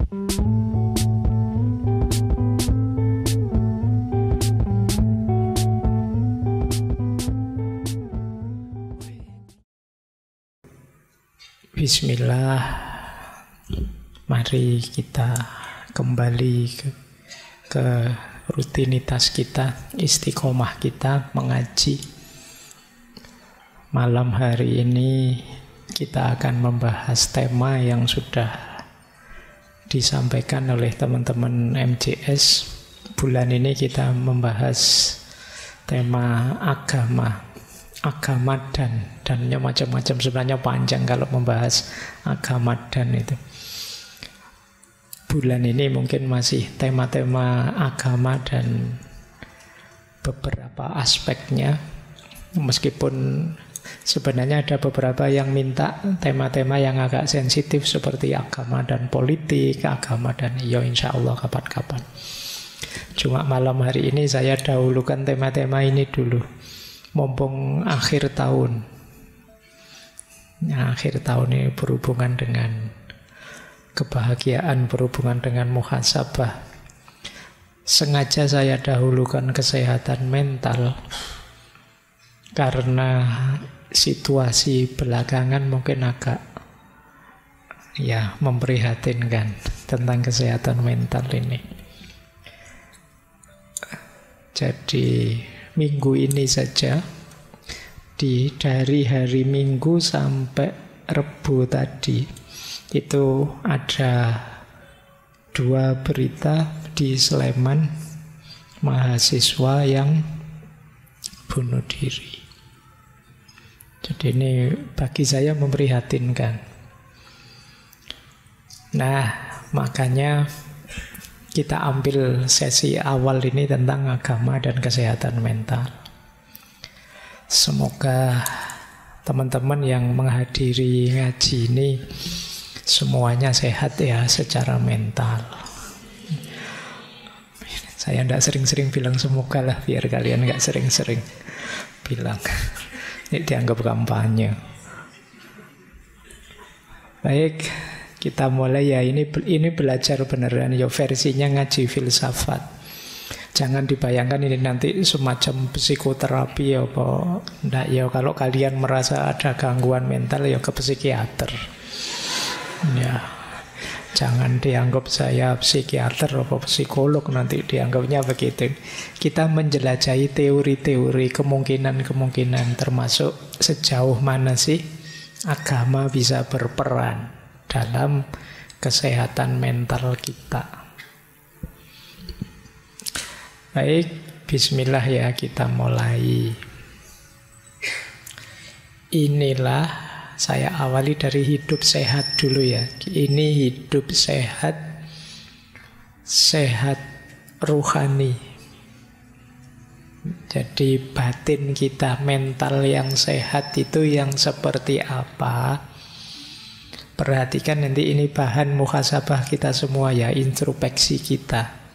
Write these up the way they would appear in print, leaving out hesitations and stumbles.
Bismillah, mari kita kembali ke rutinitas kita, istiqomah kita mengaji. Malam hari ini kita akan membahas tema yang sudah disampaikan oleh teman-teman MJS. Bulan ini kita membahas tema agama dannya macam-macam, sebenarnya panjang kalau membahas agama dan itu. Bulan ini mungkin masih tema-tema agama dan beberapa aspeknya, meskipun sebenarnya ada beberapa yang minta tema-tema yang agak sensitif seperti agama dan politik, agama dan insya Allah kapan-kapan. Cuma malam hari ini saya dahulukan tema-tema ini dulu, mumpung akhir tahun. Akhir tahun ini berhubungan dengan kebahagiaan, berhubungan dengan muhasabah. Sengaja saya dahulukan kesehatan mental karena situasi belakangan mungkin agak memprihatinkan tentang kesehatan mental ini. Jadi minggu ini saja, dari hari Minggu sampai Rebu tadi, itu ada 2 berita di Sleman, mahasiswa yang bunuh diri. Jadi ini bagi saya memprihatinkan. Nah, makanya kita ambil sesi awal ini tentang agama dan kesehatan mental. Semoga teman-teman yang menghadiri ngaji ini semuanya sehat ya secara mental. Saya tidak sering-sering bilang semoga lah, biar kalian nggak sering-sering bilang. Ini dianggap kampanye. Baik, kita mulai ya. Ini belajar beneran ya, versinya ngaji filsafat. Jangan dibayangkan ini nanti semacam psikoterapi ya apa. Nggak ya, kalau kalian merasa ada gangguan mental ya ke psikiater. Ya, jangan dianggap saya psikiater atau psikolog, nanti dianggapnya begitu. Kita menjelajahi teori-teori, kemungkinan-kemungkinan, termasuk sejauh mana sih agama bisa berperan dalam kesehatan mental kita. Baik, bismillah ya, kita mulai. Inilah, saya awali dari hidup sehat dulu ya. Ini hidup sehat, sehat rohani. Jadi batin kita, mental yang sehat itu yang seperti apa? Perhatikan nanti, ini bahan muhasabah kita semua ya, introspeksi kita.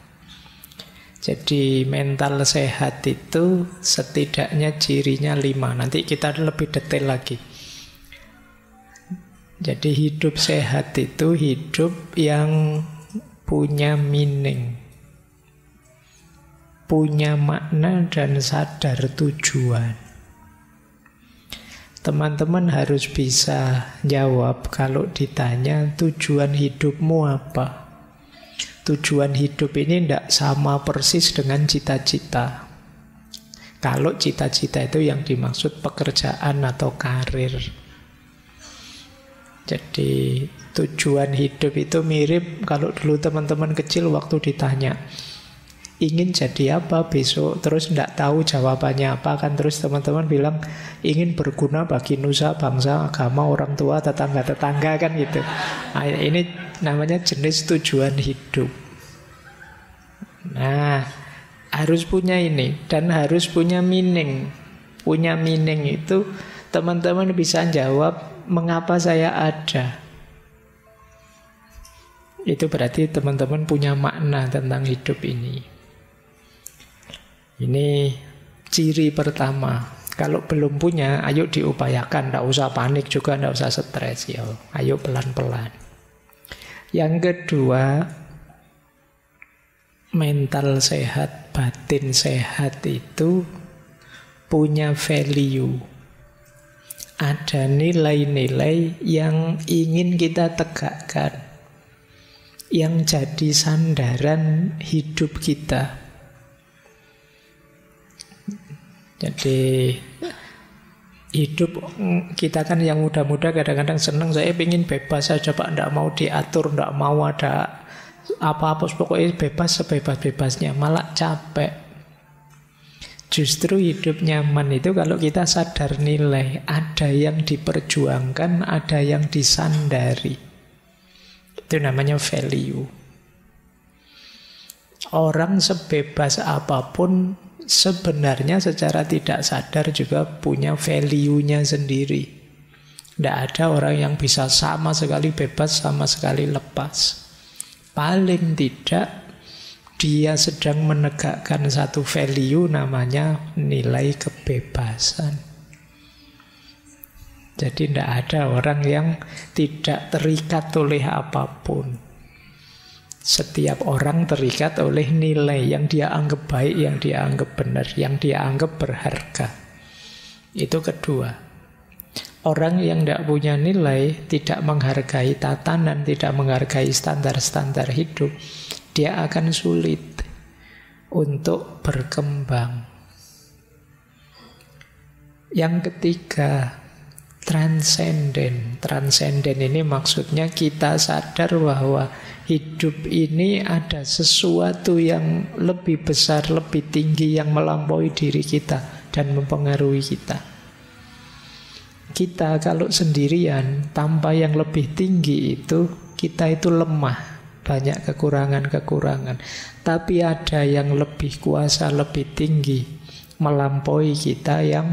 Jadi mental sehat itu setidaknya cirinya 5. Nanti kita lebih detail lagi. Jadi hidup sehat itu hidup yang punya meaning, punya makna dan sadar tujuan. Teman-teman harus bisa jawab kalau ditanya tujuan hidupmu apa. Tujuan hidup ini tidak sama persis dengan cita-cita. Kalau cita-cita itu yang dimaksud pekerjaan atau karir. Jadi tujuan hidup itu mirip kalau dulu teman-teman kecil waktu ditanya ingin jadi apa besok, terus tidak tahu jawabannya apa kan, terus teman-teman bilang ingin berguna bagi nusa, bangsa, agama, orang tua, tetangga-tetangga kan gitu. Nah, ini namanya jenis tujuan hidup. Nah, harus punya ini dan harus punya meaning. Punya meaning itu teman-teman bisa jawab mengapa saya ada. Itu berarti teman-teman punya makna tentang hidup ini. Ini ciri pertama. Kalau belum punya, ayo diupayakan. Tidak usah panik juga, tidak usah stres ya. Ayo pelan-pelan. Yang kedua, mental sehat, batin sehat itu punya value. Ada nilai-nilai yang ingin kita tegakkan, yang jadi sandaran hidup kita. Jadi hidup kita kan yang muda-muda kadang-kadang senang, saya ingin bebas saja Pak, tidak mau diatur, tidak mau ada apa-apa, pokoknya bebas sebebas-bebasnya, malah capek. Justru hidup nyaman itu kalau kita sadar nilai, ada yang diperjuangkan, ada yang disandari. Itu namanya value. Orang sebebas apapun sebenarnya secara tidak sadar juga punya value-nya sendiri. Tidak ada orang yang bisa sama sekali bebas, sama sekali lepas. Paling tidak dia sedang menegakkan satu value namanya nilai kebebasan. Jadi tidak ada orang yang tidak terikat oleh apapun. Setiap orang terikat oleh nilai yang dia anggap baik, yang dia anggap benar, yang dia anggap berharga. Itu kedua. Orang yang tidak punya nilai, tidak menghargai tatanan, tidak menghargai standar-standar hidup, dia akan sulit untuk berkembang. Yang ketiga, transenden. Transenden ini maksudnya kita sadar bahwa hidup ini ada sesuatu yang lebih besar, lebih tinggi, yang melampaui diri kita dan mempengaruhi kita. Kita kalau sendirian, tanpa yang lebih tinggi itu, kita itu lemah. Banyak kekurangan-kekurangan. Tapi ada yang lebih kuasa, lebih tinggi, melampaui kita, yang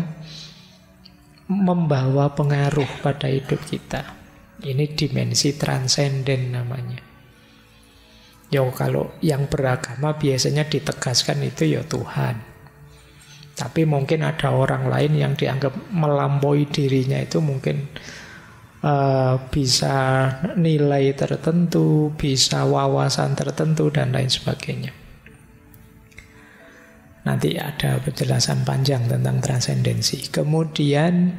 membawa pengaruh pada hidup kita. Ini dimensi transenden namanya. Kalau yang beragama biasanya ditegaskan itu ya Tuhan. Tapi mungkin ada orang lain yang dianggap melampaui dirinya, itu mungkin bisa nilai tertentu, bisa wawasan tertentu, dan lain sebagainya. Nanti ada penjelasan panjang tentang transendensi. Kemudian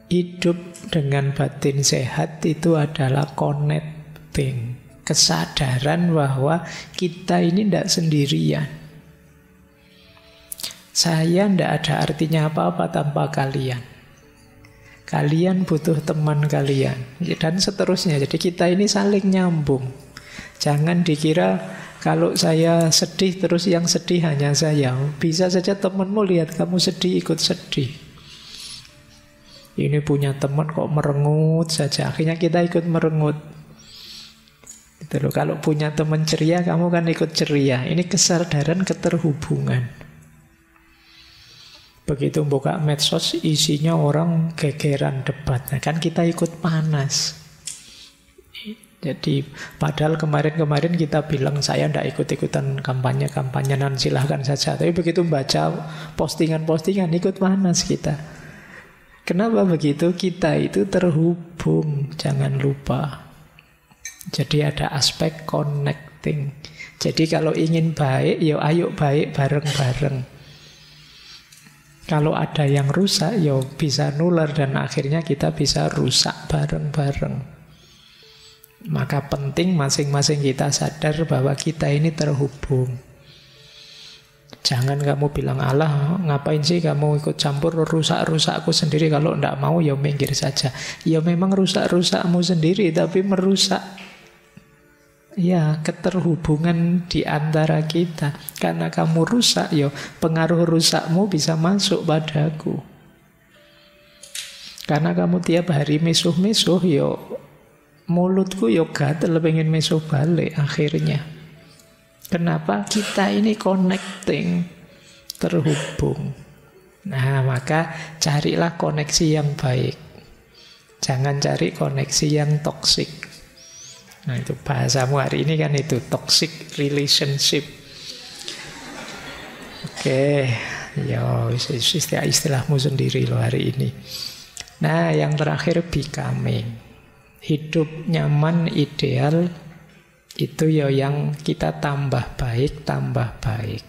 hidup dengan batin sehat itu adalah connecting. Kesadaran bahwa kita ini tidak sendirian. Saya tidak ada artinya apa-apa tanpa kalian. Kalian butuh teman kalian, dan seterusnya. Jadi kita ini saling nyambung. Jangan dikira kalau saya sedih terus yang sedih hanya saya. Bisa saja temanmu lihat kamu sedih, ikut sedih. Ini punya teman kok merengut saja, akhirnya kita ikut merengut. Gitu loh. Kalau punya teman ceria, kamu kan ikut ceria. Ini kesadaran keterhubungan. Begitu buka medsos, isinya orang gegeran debat. Nah, kan kita ikut panas. Jadi padahal kemarin-kemarin kita bilang saya tidak ikut-ikutan kampanye-kampanyean, silahkan saja. Tapi begitu baca postingan-postingan, ikut panas kita. Kenapa begitu? Kita itu terhubung, jangan lupa. Jadi ada aspek connecting. Jadi kalau ingin baik, ya ayo baik bareng-bareng. Kalau ada yang rusak, ya bisa nular, dan akhirnya kita bisa rusak bareng-bareng. Maka penting masing-masing kita sadar bahwa kita ini terhubung. Jangan kamu bilang, Allah ngapain sih kamu ikut campur rusak-rusakku sendiri, kalau tidak mau ya minggir saja. Ya memang rusak-rusakmu sendiri, tapi merusak ya keterhubungan di antara kita. Karena kamu rusak, ya pengaruh rusakmu bisa masuk padaku. Karena kamu tiap hari misuh-misuh, ya mulutku ya gatel pengen misuh balik akhirnya. Kenapa? Kita ini connecting, terhubung. Nah, maka carilah koneksi yang baik. Jangan cari koneksi yang toksik. Nah, itu bahasamu hari ini kan itu, toxic relationship. Oke, ya istilahmu sendiri loh hari ini. Nah, yang terakhir becoming. hidup nyaman, ideal, itu ya yang kita tambah baik, tambah baik.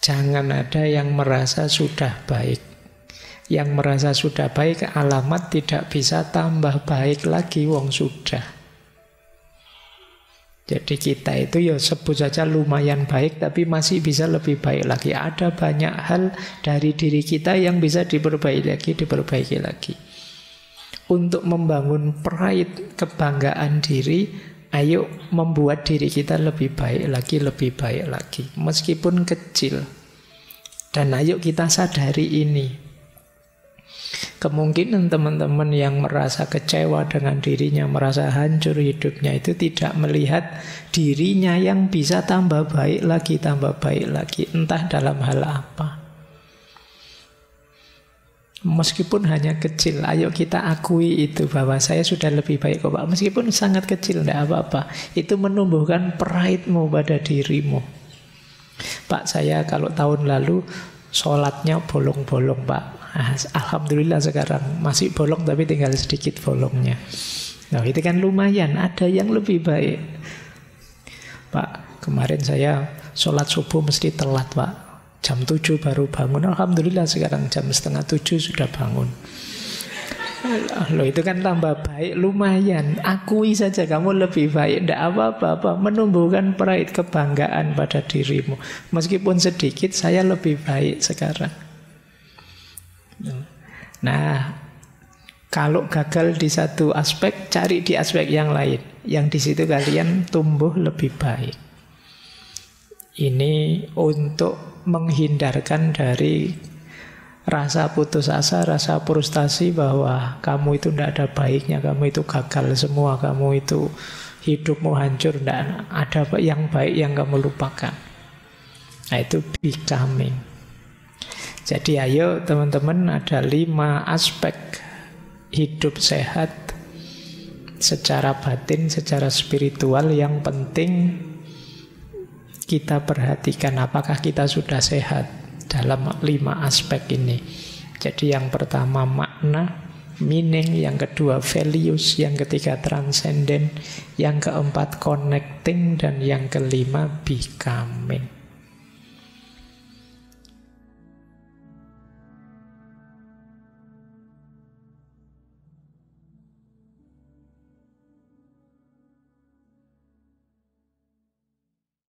Jangan ada yang merasa sudah baik. Yang merasa sudah baik alamat tidak bisa tambah baik lagi, wong sudah. Jadi kita itu ya sebut saja lumayan baik, tapi masih bisa lebih baik lagi. Ada banyak hal dari diri kita yang bisa diperbaiki lagi. Untuk membangun pride, kebanggaan diri, ayo membuat diri kita lebih baik lagi. Meskipun kecil. Dan ayo kita sadari ini. Kemungkinan teman-teman yang merasa kecewa dengan dirinya, merasa hancur hidupnya, itu tidak melihat dirinya yang bisa tambah baik lagi, entah dalam hal apa. Meskipun hanya kecil, ayo kita akui itu, bahwa saya sudah lebih baik kok Pak. Meskipun sangat kecil, tidak apa-apa. Itu menumbuhkan pride-mu pada dirimu. Pak, saya kalau tahun lalu sholatnya bolong-bolong Pak. Alhamdulillah sekarang masih bolong tapi tinggal sedikit bolongnya. Nah itu kan lumayan, ada yang lebih baik. Pak, kemarin saya sholat subuh mesti telat Pak, jam 7 baru bangun. Alhamdulillah sekarang jam 6:30 sudah bangun. Loh itu kan tambah baik, lumayan. Akui saja kamu lebih baik, tidak apa-apa. Menumbuhkan pride, kebanggaan pada dirimu. Meskipun sedikit, saya lebih baik sekarang. Nah, kalau gagal di satu aspek, cari di aspek yang lain, yang di situ kalian tumbuh lebih baik. Ini untuk menghindarkan dari rasa putus asa, rasa frustasi bahwa kamu itu tidak ada baiknya, kamu itu gagal semua, kamu itu hidupmu hancur, tidak ada yang baik yang kamu lupakan. Nah itu becoming. Jadi ayo teman-teman, ada 5 aspek hidup sehat secara batin, secara spiritual yang penting kita perhatikan apakah kita sudah sehat dalam 5 aspek ini. Jadi yang pertama makna, meaning, yang kedua values, yang ketiga transcendent, yang keempat connecting, dan yang kelima becoming.